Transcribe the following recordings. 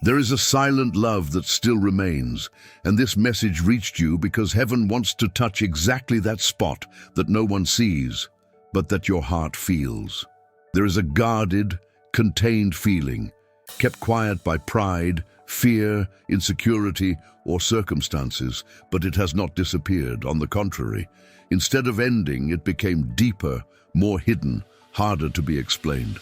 There is a silent love that still remains, and this message reached you because heaven wants to touch exactly that spot that no one sees, but that your heart feels. There is a guarded, contained feeling, kept quiet by pride, fear, insecurity, or circumstances, but it has not disappeared. On the contrary, instead of ending, it became deeper, more hidden, harder to be explained.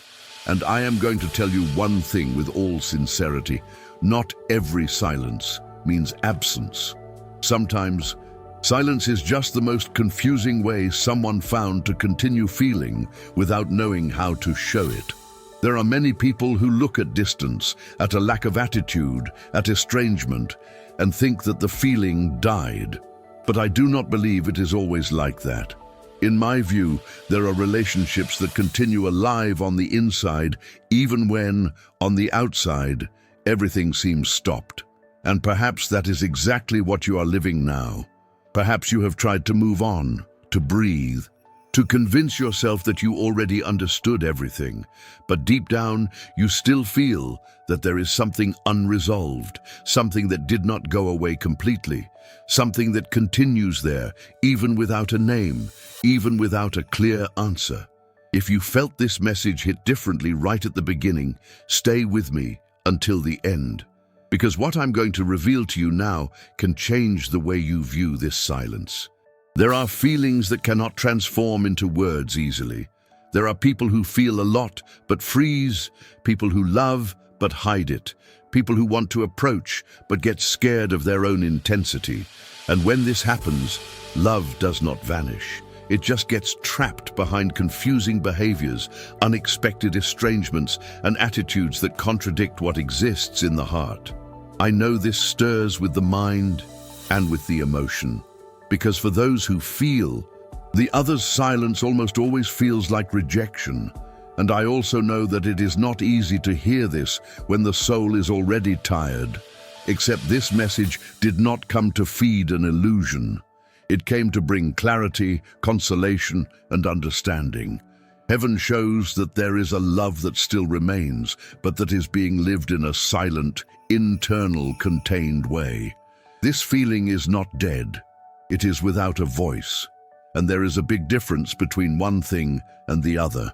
And I am going to tell you one thing with all sincerity: not every silence means absence. Sometimes, silence is just the most confusing way someone found to continue feeling without knowing how to show it. There are many people who look at distance, at a lack of attitude, at estrangement, and think that the feeling died. But I do not believe it is always like that. In my view, there are relationships that continue alive on the inside, even when, on the outside, everything seems stopped. And perhaps that is exactly what you are living now. Perhaps you have tried to move on, to breathe, to convince yourself that you already understood everything, but deep down you still feel that there is something unresolved, something that did not go away completely, something that continues there, even without a name, even without a clear answer. If you felt this message hit differently right at the beginning, stay with me until the end, because what I'm going to reveal to you now can change the way you view this silence. There are feelings that cannot transform into words easily. There are people who feel a lot but freeze, people who love but hide it, people who want to approach but get scared of their own intensity. And when this happens, love does not vanish. It just gets trapped behind confusing behaviors, unexpected estrangements, and attitudes that contradict what exists in the heart. I know this stirs with the mind and with the emotion, because for those who feel, the other's silence almost always feels like rejection. And I also know that it is not easy to hear this when the soul is already tired. Except this message did not come to feed an illusion. It came to bring clarity, consolation, and understanding. Heaven shows that there is a love that still remains, but that is being lived in a silent, internal, contained way. This feeling is not dead. It is without a voice. And there is a big difference between one thing and the other.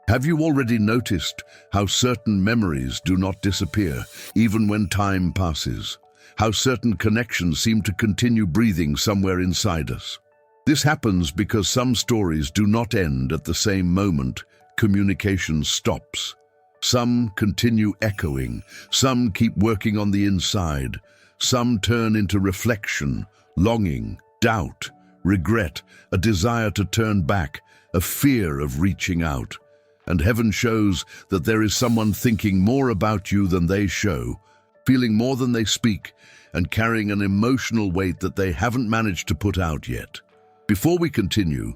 Have you already noticed how certain memories do not disappear, even when time passes? How certain connections seem to continue breathing somewhere inside us? This happens because some stories do not end at the same moment communication stops. Some continue echoing, some keep working on the inside, some turn into reflection, longing, doubt, regret, a desire to turn back, a fear of reaching out. And heaven shows that there is someone thinking more about you than they show, feeling more than they speak, and carrying an emotional weight that they haven't managed to put out yet. Before we continue,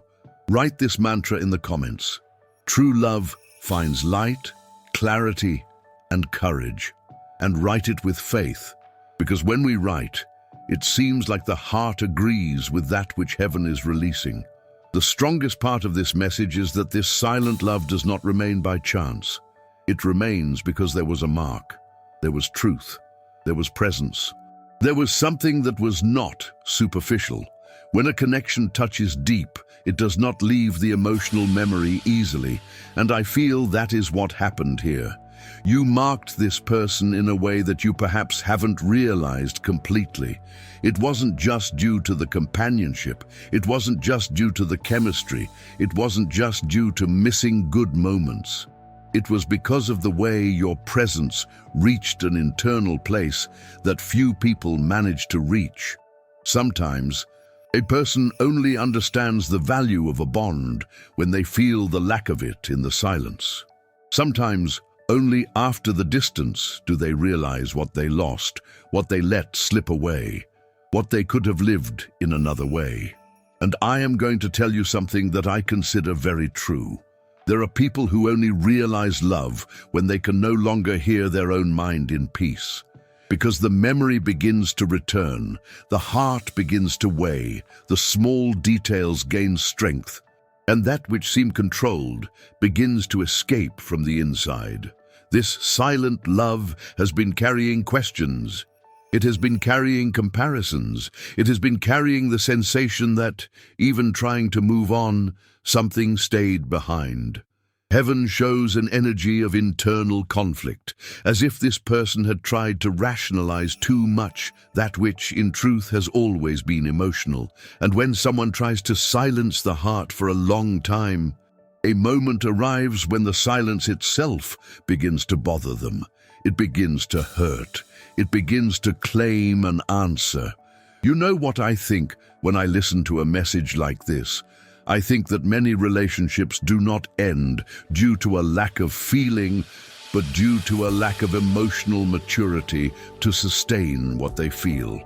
write this mantra in the comments. True love finds light, clarity, and courage. And write it with faith, because when we write, it seems like the heart agrees with that which heaven is releasing. The strongest part of this message is that this silent love does not remain by chance. It remains because there was a mark. There was truth. There was presence. There was something that was not superficial. When a connection touches deep, it does not leave the emotional memory easily, and I feel that is what happened here. You marked this person in a way that you perhaps haven't realized completely. It wasn't just due to the companionship. It wasn't just due to the chemistry. It wasn't just due to missing good moments. It was because of the way your presence reached an internal place that few people manage to reach. Sometimes, a person only understands the value of a bond when they feel the lack of it in the silence. Sometimes, only after the distance do they realize what they lost, what they let slip away, what they could have lived in another way. And I am going to tell you something that I consider very true. There are people who only realize love when they can no longer hear their own mind in peace. Because the memory begins to return, the heart begins to weigh, the small details gain strength, and that which seemed controlled begins to escape from the inside. This silent love has been carrying questions. It has been carrying comparisons. It has been carrying the sensation that, even trying to move on, something stayed behind. Heaven shows an energy of internal conflict, as if this person had tried to rationalize too much that which, in truth, has always been emotional. And when someone tries to silence the heart for a long time, a moment arrives when the silence itself begins to bother them. It begins to hurt. It begins to claim an answer. You know what I think when I listen to a message like this? I think that many relationships do not end due to a lack of feeling, but due to a lack of emotional maturity to sustain what they feel.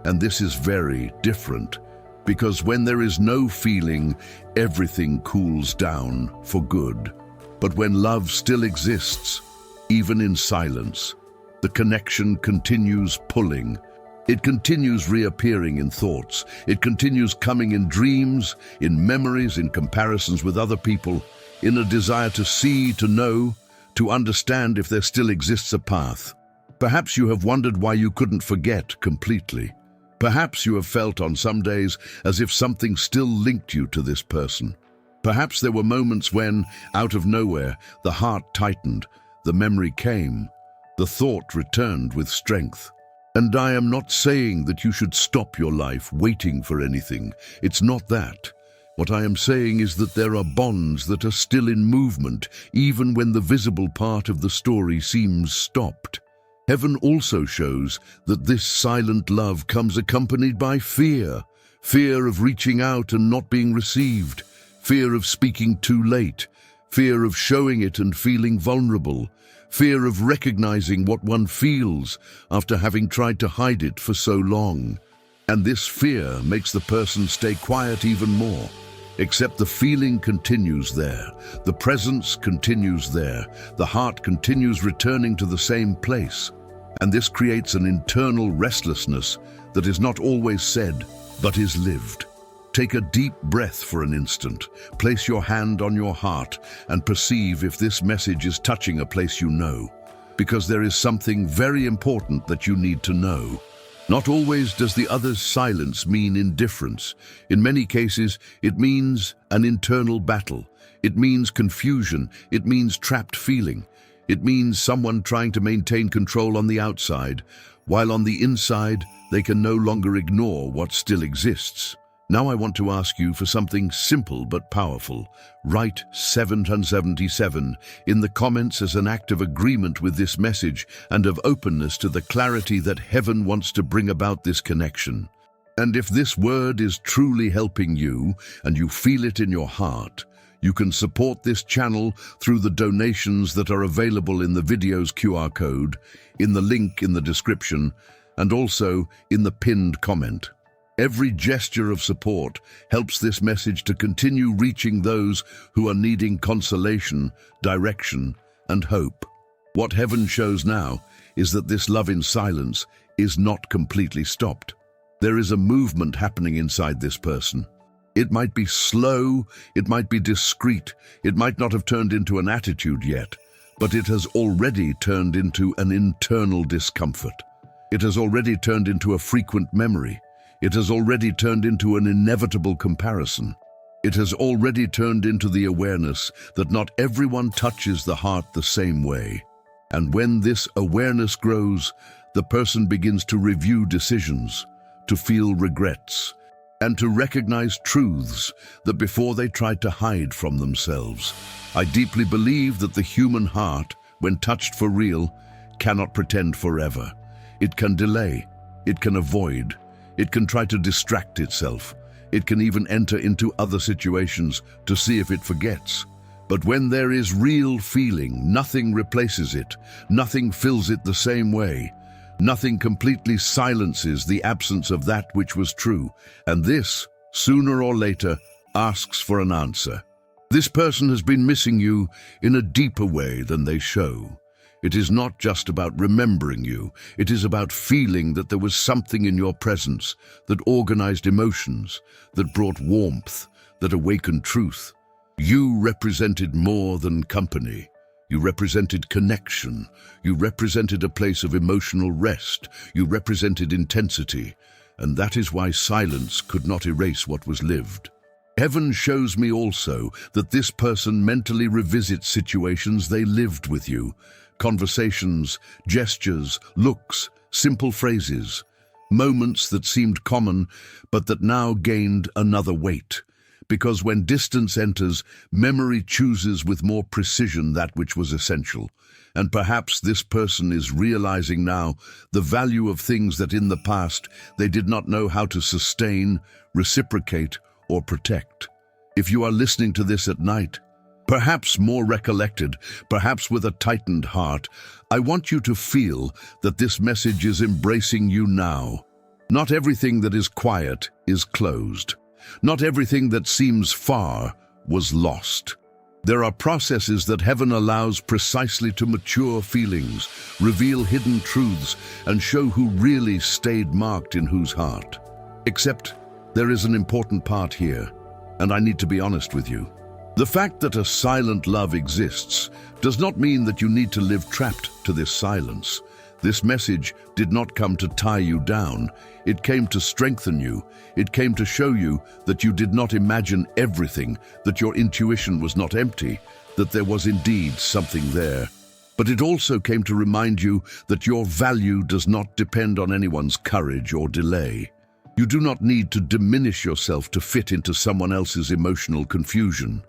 And this is very different, because when there is no feeling, everything cools down for good. But when love still exists, even in silence, the connection continues pulling. It continues reappearing in thoughts. It continues coming in dreams, in memories, in comparisons with other people, in a desire to see, to know, to understand if there still exists a path. Perhaps you have wondered why you couldn't forget completely. Perhaps you have felt on some days as if something still linked you to this person. Perhaps there were moments when, out of nowhere, the heart tightened, the memory came, the thought returned with strength. And I am not saying that you should stop your life waiting for anything. It's not that. What I am saying is that there are bonds that are still in movement, even when the visible part of the story seems stopped. Heaven also shows that this silent love comes accompanied by fear. Fear of reaching out and not being received. Fear of speaking too late. Fear of showing it and feeling vulnerable. Fear of recognizing what one feels after having tried to hide it for so long. And this fear makes the person stay quiet even more. Except the feeling continues there, the presence continues there, the heart continues returning to the same place. And this creates an internal restlessness that is not always said, but is lived. Take a deep breath for an instant, place your hand on your heart, and perceive if this message is touching a place you know. Because there is something very important that you need to know. Not always does the other's silence mean indifference. In many cases, it means an internal battle. It means confusion. It means trapped feeling. It means someone trying to maintain control on the outside, while on the inside, they can no longer ignore what still exists. Now I want to ask you for something simple but powerful. Write 777 in the comments as an act of agreement with this message and of openness to the clarity that heaven wants to bring about this connection. And if this word is truly helping you and you feel it in your heart, you can support this channel through the donations that are available in the video's QR code, in the link in the description, and also in the pinned comment. Every gesture of support helps this message to continue reaching those who are needing consolation, direction, and hope. What heaven shows now is that this love in silence is not completely stopped. There is a movement happening inside this person. It might be slow, it might be discreet, it might not have turned into an attitude yet, but it has already turned into an internal discomfort. It has already turned into a frequent memory. It has already turned into an inevitable comparison. It has already turned into the awareness that not everyone touches the heart the same way. And when this awareness grows, the person begins to review decisions, to feel regrets, and to recognize truths that before they tried to hide from themselves. I deeply believe that the human heart, when touched for real, cannot pretend forever. It can delay, it can avoid, it can try to distract itself. It can even enter into other situations to see if it forgets. But when there is real feeling, nothing replaces it. Nothing fills it the same way. Nothing completely silences the absence of that which was true. And this, sooner or later, asks for an answer. This person has been missing you in a deeper way than they show. It is not just about remembering you. It is about feeling that there was something in your presence that organized emotions, that brought warmth, that awakened truth. You represented more than company. You represented connection. You represented a place of emotional rest. You represented intensity. And that is why silence could not erase what was lived. Heaven shows me also that this person mentally revisits situations they lived with you. Conversations, gestures, looks, simple phrases. Moments that seemed common, but that now gained another weight. Because when distance enters, memory chooses with more precision that which was essential. And perhaps this person is realizing now the value of things that in the past they did not know how to sustain, reciprocate, or protect. If you are listening to this at night, perhaps more recollected, perhaps with a tightened heart, I want you to feel that this message is embracing you now. Not everything that is quiet is closed. Not everything that seems far was lost. There are processes that heaven allows precisely to mature feelings, reveal hidden truths, and show who really stayed marked in whose heart. Except, there is an important part here, and I need to be honest with you. The fact that a silent love exists does not mean that you need to live trapped to this silence. This message did not come to tie you down. It came to strengthen you. It came to show you that you did not imagine everything, that your intuition was not empty, that there was indeed something there. But it also came to remind you that your value does not depend on anyone's courage or delay. You do not need to diminish yourself to fit into someone else's emotional confusion.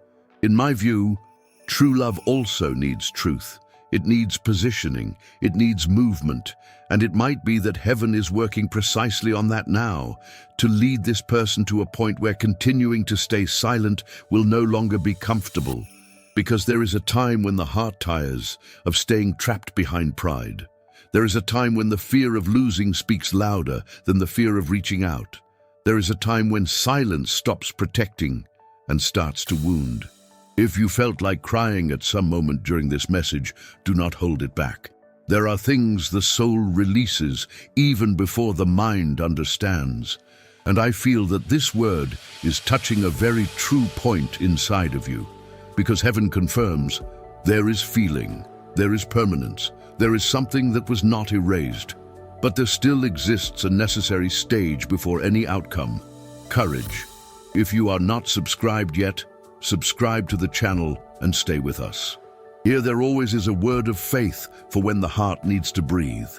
In my view, true love also needs truth. It needs positioning, it needs movement, and it might be that heaven is working precisely on that now, to lead this person to a point where continuing to stay silent will no longer be comfortable, because there is a time when the heart tires of staying trapped behind pride. There is a time when the fear of losing speaks louder than the fear of reaching out. There is a time when silence stops protecting and starts to wound. If you felt like crying at some moment during this message, do not hold it back. There are things the soul releases even before the mind understands. And I feel that this word is touching a very true point inside of you. Because heaven confirms, there is feeling, there is permanence, there is something that was not erased. But there still exists a necessary stage before any outcome: courage. If you are not subscribed yet, subscribe to the channel and stay with us. Here there always is a word of faith for when the heart needs to breathe.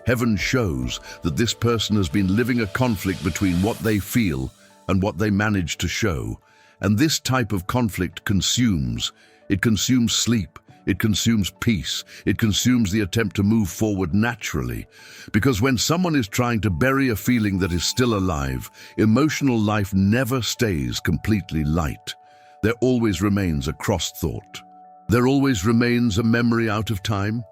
Heaven shows that this person has been living a conflict between what they feel and what they manage to show. And this type of conflict consumes. It consumes sleep. It consumes peace. It consumes the attempt to move forward naturally. Because when someone is trying to bury a feeling that is still alive, emotional life never stays completely light. There always remains a cross thought. There always remains a memory out of time.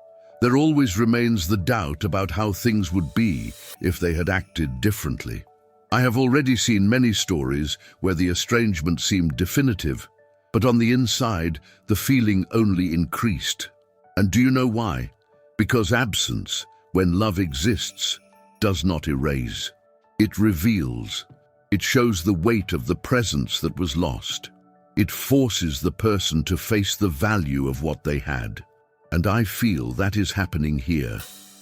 There always remains the doubt about how things would be if they had acted differently. I have already seen many stories where the estrangement seemed definitive, but on the inside, the feeling only increased. And do you know why? Because absence, when love exists, does not erase. It reveals. It shows the weight of the presence that was lost. It forces the person to face the value of what they had. And I feel that is happening here.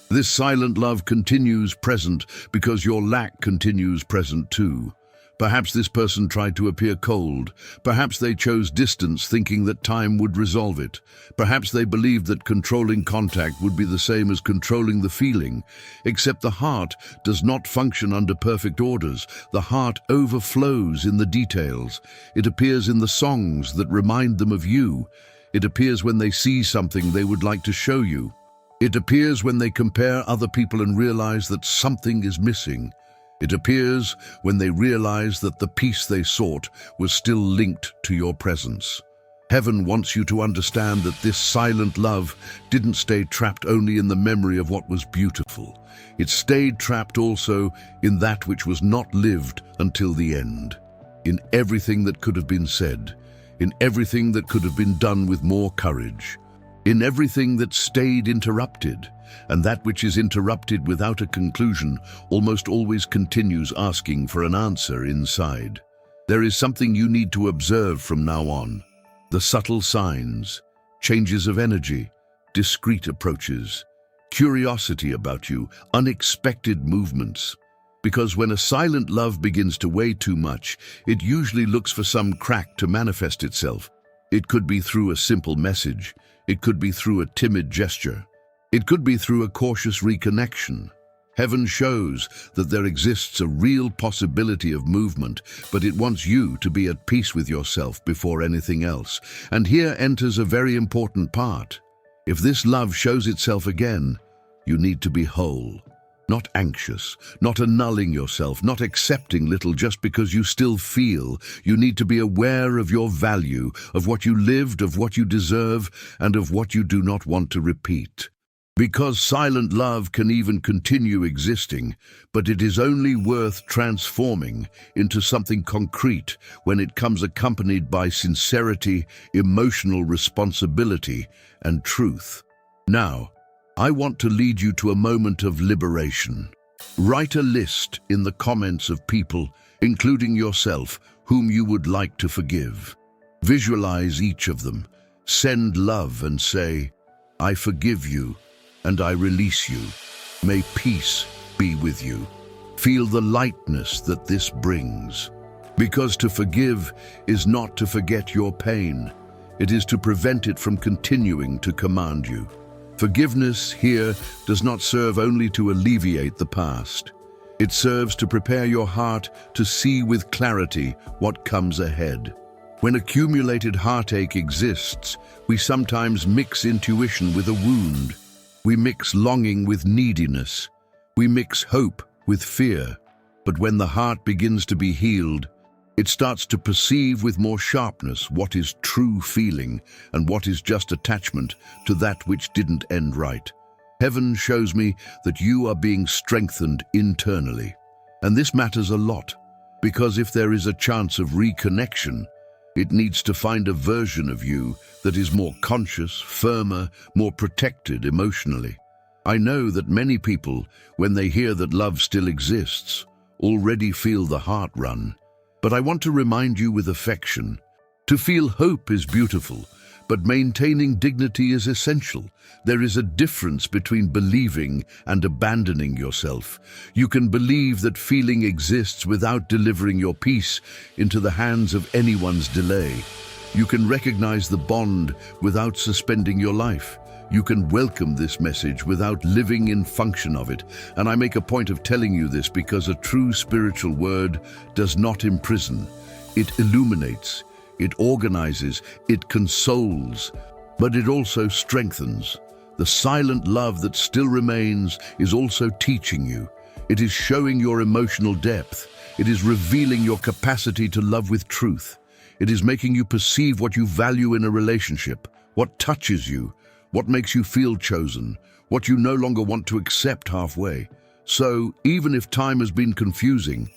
This silent love continues present because your lack continues present too. Perhaps this person tried to appear cold. Perhaps they chose distance thinking that time would resolve it. Perhaps they believed that controlling contact would be the same as controlling the feeling. Except the heart does not function under perfect orders. The heart overflows in the details. It appears in the songs that remind them of you. It appears when they see something they would like to show you. It appears when they compare other people and realize that something is missing. It appears when they realize that the peace they sought was still linked to your presence. Heaven wants you to understand that this silent love didn't stay trapped only in the memory of what was beautiful. It stayed trapped also in that which was not lived until the end. In everything that could have been said, in everything that could have been done with more courage, in everything that stayed interrupted, and that which is interrupted without a conclusion almost always continues asking for an answer inside. There is something you need to observe from now on. The subtle signs, changes of energy, discreet approaches, curiosity about you, unexpected movements. Because when a silent love begins to weigh too much, it usually looks for some crack to manifest itself. It could be through a simple message. It could be through a timid gesture. It could be through a cautious reconnection. Heaven shows that there exists a real possibility of movement, but it wants you to be at peace with yourself before anything else. And here enters a very important part. If this love shows itself again, you need to be whole. Not anxious, not annulling yourself, not accepting little just because you still feel. You need to be aware of your value, of what you lived, of what you deserve, and of what you do not want to repeat. Because silent love can even continue existing, but it is only worth transforming into something concrete when it comes accompanied by sincerity, emotional responsibility, and truth. Now, I want to lead you to a moment of liberation. Write a list in the comments of people, including yourself, whom you would like to forgive. Visualize each of them. Send love and say, "I forgive you and I release you. May peace be with you." Feel the lightness that this brings. Because to forgive is not to forget your pain. It is to prevent it from continuing to command you. Forgiveness here does not serve only to alleviate the past. It serves to prepare your heart to see with clarity what comes ahead. When accumulated heartache exists, we sometimes mix intuition with a wound. We mix longing with neediness. We mix hope with fear. But when the heart begins to be healed, it starts to perceive with more sharpness what is true feeling and what is just attachment to that which didn't end right. Heaven shows me that you are being strengthened internally. And this matters a lot, because if there is a chance of reconnection, it needs to find a version of you that is more conscious, firmer, more protected emotionally. I know that many people, when they hear that love still exists, already feel the heart run. But I want to remind you with affection. To feel hope is beautiful, but maintaining dignity is essential. There is a difference between believing and abandoning yourself. You can believe that feeling exists without delivering your peace into the hands of anyone's delay. You can recognize the bond without suspending your life. You can welcome this message without living in function of it. And I make a point of telling you this because a true spiritual word does not imprison. It illuminates, it organizes, it consoles, but it also strengthens. The silent love that still remains is also teaching you. It is showing your emotional depth. It is revealing your capacity to love with truth. It is making you perceive what you value in a relationship, what touches you, what makes you feel chosen, what you no longer want to accept halfway. So, even if time has been confusing,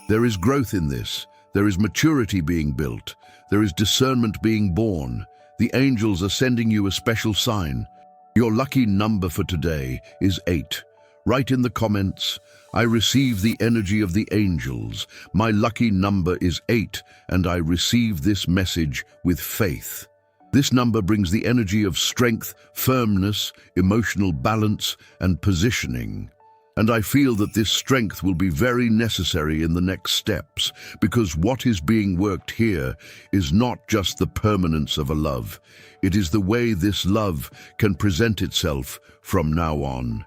there is growth in this. There is maturity being built. There is discernment being born. The angels are sending you a special sign. Your lucky number for today is 8. Write in the comments, "I receive the energy of the angels. My lucky number is 8, and I receive this message with faith." This number brings the energy of strength, firmness, emotional balance, and positioning. And I feel that this strength will be very necessary in the next steps, because what is being worked here is not just the permanence of a love. It is the way this love can present itself from now on.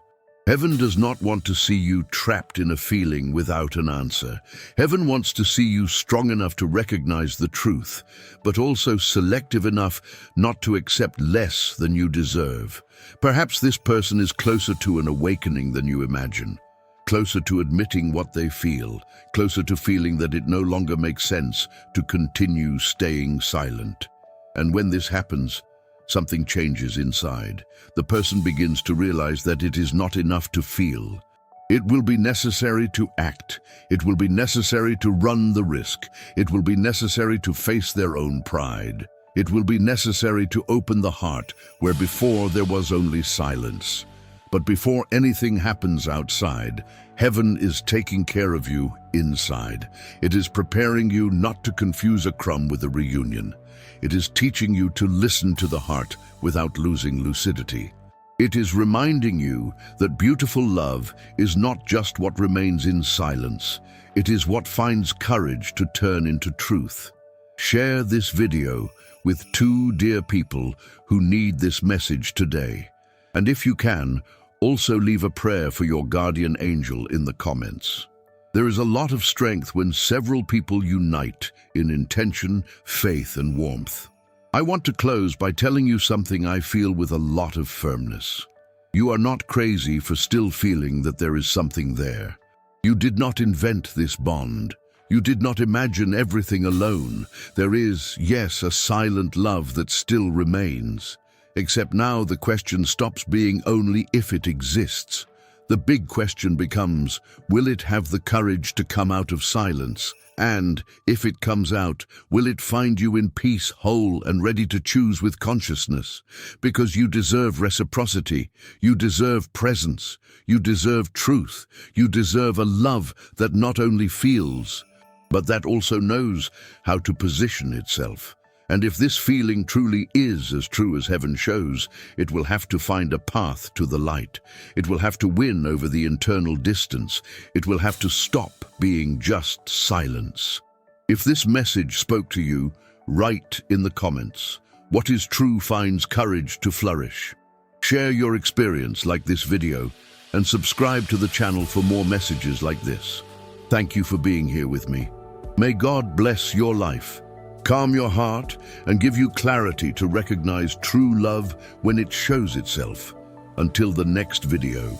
Heaven does not want to see you trapped in a feeling without an answer. Heaven wants to see you strong enough to recognize the truth, but also selective enough not to accept less than you deserve. Perhaps this person is closer to an awakening than you imagine, closer to admitting what they feel, closer to feeling that it no longer makes sense to continue staying silent. And when this happens, something changes inside. The person begins to realize that it is not enough to feel. It will be necessary to act. It will be necessary to run the risk. It will be necessary to face their own pride. It will be necessary to open the heart where before there was only silence. But before anything happens outside, heaven is taking care of you inside. It is preparing you not to confuse a crumb with a reunion. It is teaching you to listen to the heart without losing lucidity. It is reminding you that beautiful love is not just what remains in silence. It is what finds courage to turn into truth. Share this video with 2 dear people who need this message today. And if you can, also leave a prayer for your guardian angel in the comments. There is a lot of strength when several people unite in intention, faith, and warmth. I want to close by telling you something I feel with a lot of firmness. You are not crazy for still feeling that there is something there. You did not invent this bond. You did not imagine everything alone. There is, yes, a silent love that still remains. Except now the question stops being only if it exists. The big question becomes, will it have the courage to come out of silence? And, if it comes out, will it find you in peace, whole, and ready to choose with consciousness? Because you deserve reciprocity, you deserve presence, you deserve truth, you deserve a love that not only feels, but that also knows how to position itself. And if this feeling truly is as true as heaven shows, it will have to find a path to the light. It will have to win over the internal distance. It will have to stop being just silence. If this message spoke to you, write in the comments, "What is true finds courage to flourish." Share your experience like this video and subscribe to the channel for more messages like this. Thank you for being here with me. May God bless your life, calm your heart, and give you clarity to recognize true love when it shows itself. Until the next video.